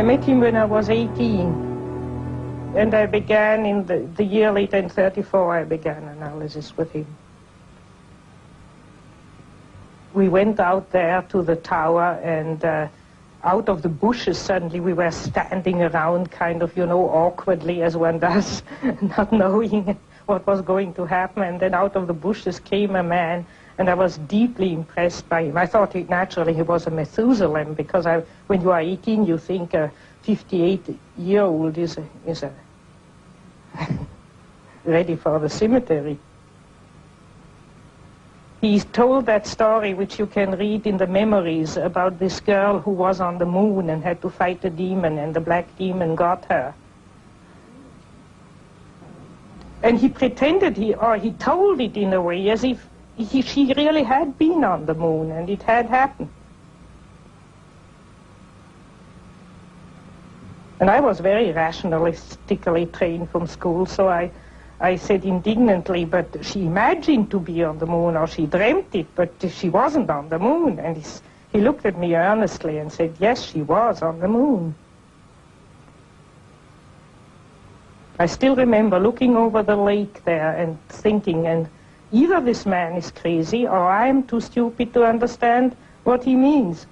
I met him when I was 18, and I began in the year later, in 34, I began analysis with him. We went out there to the tower, and out of the bushes suddenly we were standing around kind of, you know, awkwardly as one does, not knowing what was going to happen. And then out of the bushes came a man, and I was deeply impressed by him. I thought naturally he was a Methuselah, because when you are 18 you think a 58-year-old is ready for the cemetery. He told that story, which you can read in the memories, about this girl who was on the moon and had to fight a demon, and the black demon got her. And he pretended, he told it in a way as if she really had been on the moon and it had happened. And I was very rationalistically trained from school, so I said indignantly, but she imagined to be on the moon, or she dreamt it, but she wasn't on the moon. And he looked at me earnestly and said, yes, she was on the moon. I still remember looking over the lake there and thinking, and either this man is crazy or I am too stupid to understand what he means.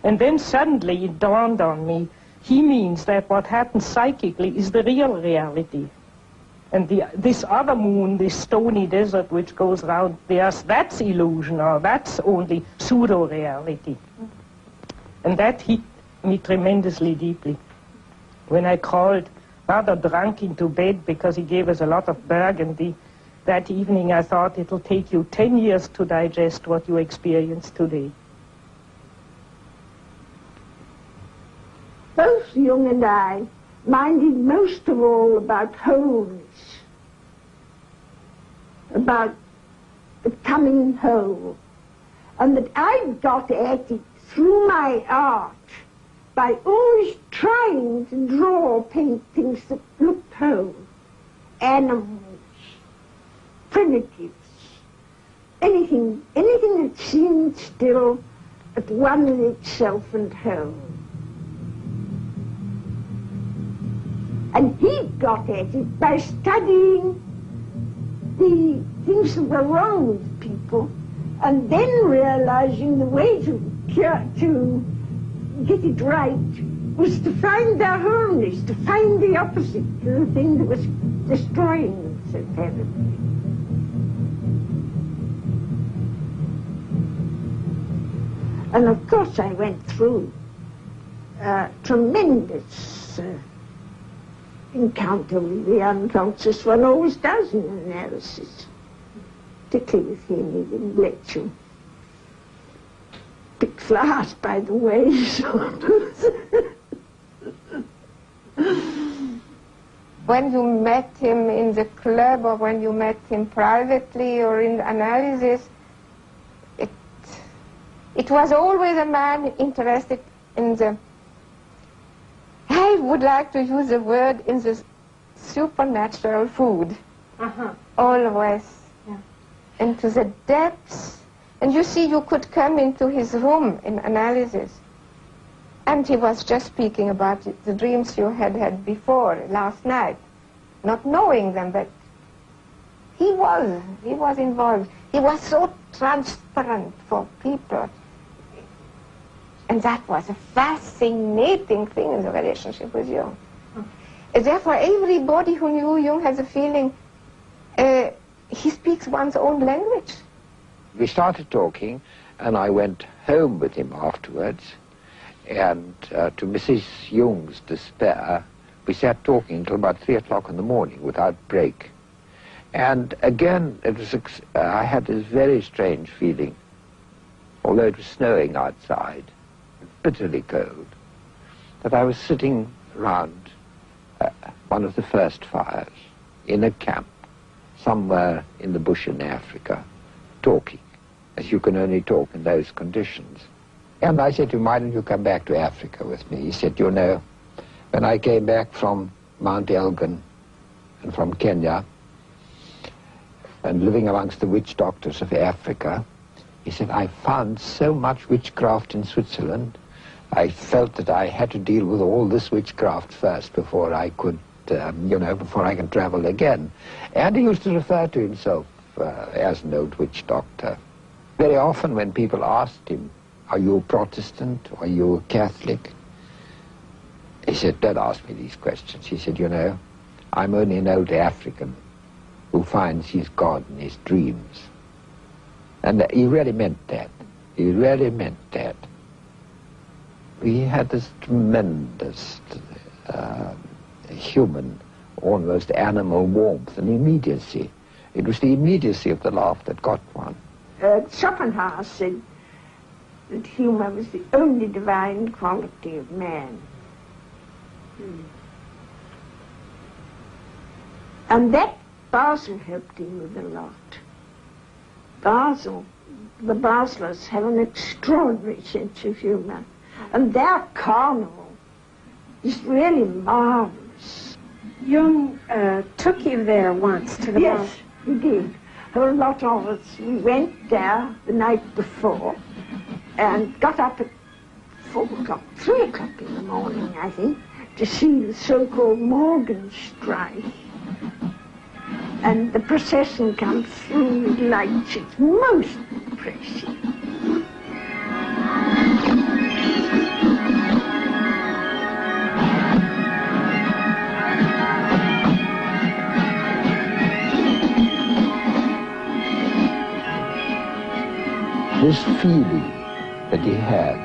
And then suddenly it dawned on me, he means that what happens psychically is the real reality. And this other moon, this stony desert which goes around the earth, that's illusion, or that's only pseudo-reality. And that hit me tremendously deeply. When I crawled rather drunk into bed because he gave us a lot of burgundy, that evening I thought it'll take you 10 years to digest what you experience today. Both Jung and I minded most of all about wholeness, about becoming whole, and that I got at it through my art by always trying to draw or paint things that looked whole, animals, primitives, anything that seemed still at one with itself and whole. And he got at it by studying the things that were wrong with people, and then realizing the way to get it right was to find their wholeness, to find the opposite to the thing that was destroying them so terribly. And of course I went through tremendous encounter with the unconscious. One always does in analysis, particularly with him. He didn't let you pick flowers by the way, sort of. When you met him in the club, or when you met him privately or in analysis, it was always a man interested in the, I would like to use the word, in the supernatural food. Always. Yeah. Into the depths. And you see, you could come into his room in analysis, and he was just speaking about the dreams you had before, last night, not knowing them, but he was involved. He was so transparent for people. And that was a fascinating thing in the relationship with Jung. Therefore, everybody who knew Jung had the feeling he speaks one's own language. We started talking, and I went home with him afterwards, and to Mrs. Jung's despair, we sat talking until about 3 o'clock in the morning without break. And again, I had this very strange feeling, although it was snowing outside, bitterly cold, that I was sitting around one of the first fires in a camp somewhere in the bush in Africa, talking, as you can only talk in those conditions. And I said to him, why don't you come back to Africa with me? He said, you know, when I came back from Mount Elgon and from Kenya and living amongst the witch doctors of Africa, he said, I found so much witchcraft in Switzerland I felt that I had to deal with all this witchcraft first before I could, before I can travel again. And he used to refer to himself as an old witch doctor. Very often when people asked him, "Are you a Protestant? Are you a Catholic?" he said, "Don't ask me these questions." He said, "I'm only an old African who finds his God in his dreams." And he really meant that. He really meant that. He had this tremendous human, almost animal warmth and immediacy. It was the immediacy of the laugh that got one. Schopenhauer said that humor was the only divine quality of man. And that Basel helped him with a lot. The Baselers have an extraordinary sense of humor, and their carnival is really marvelous. Jung took you there once to the Yes, he did. A lot of us, we went there the night before and got up at 4 o'clock, 3 o'clock in the morning, I think, to see the so-called Morgenstreich. And the procession comes through with lights. It's most impressive. This feeling that he had,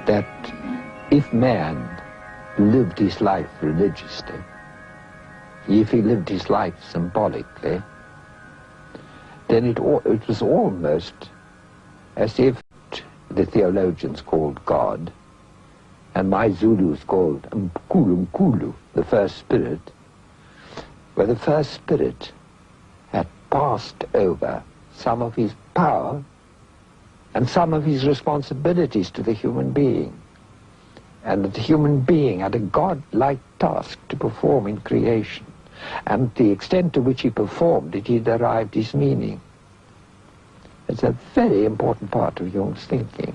that if man lived his life religiously, if he lived his life symbolically, then it was almost as if the theologians called God, and my Zulus called Mkulu, the first spirit, where the first spirit had passed over some of his power and some of his responsibilities to the human being, and that the human being had a God-like task to perform in creation, and the extent to which he performed it, he derived his meaning. It's a very important part of Jung's thinking.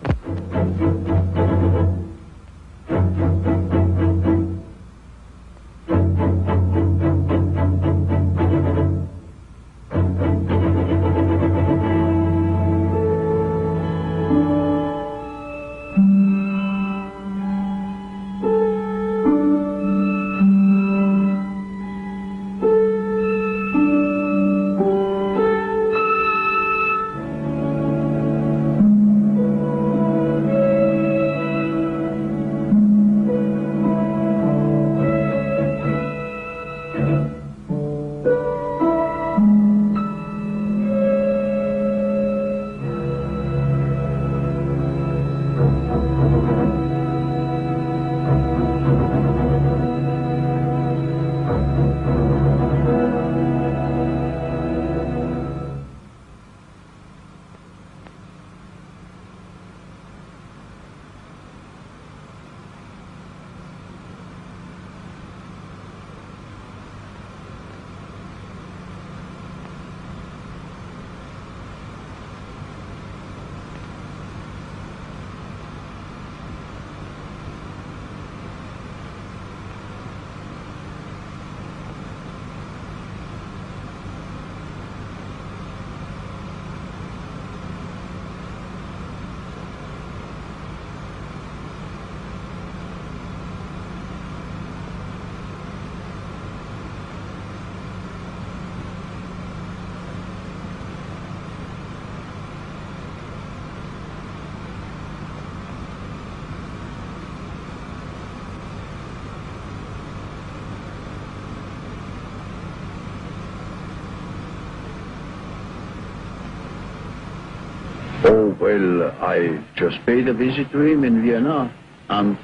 Oh, well, I just paid a visit to him in Vienna, and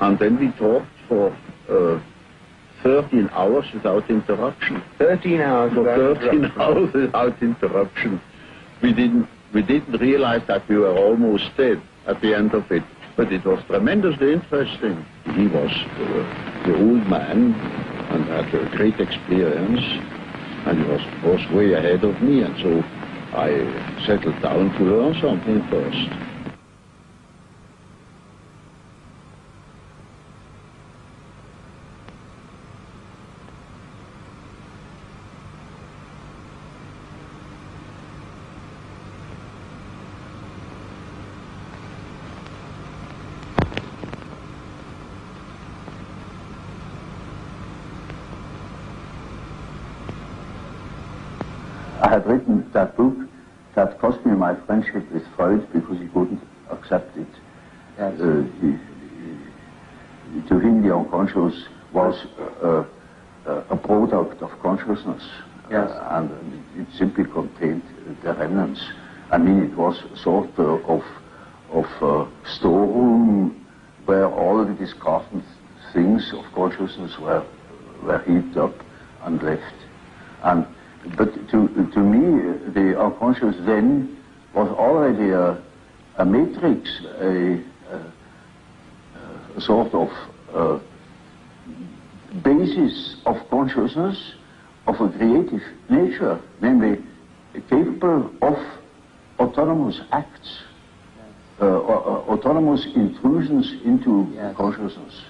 then we talked for 13 hours without interruption. 13 hours For without 13 hours without interruption. We didn't realize that we were almost dead at the end of it, but it was tremendously interesting. He was the old man and had a great experience, and he was way ahead of me, and so I settled down to learn something first. I had written that book that cost me my friendship with Freud because he couldn't accept it. Yes. To him, the unconscious was a product of consciousness. Yes. And it simply contained the remnants. I mean, it was sort of storeroom where all the discarded things of consciousness were heaped up and left. But to me, the unconscious then was already a matrix, a sort of basis of consciousness of a creative nature, namely capable of autonomous acts, autonomous intrusions into consciousness.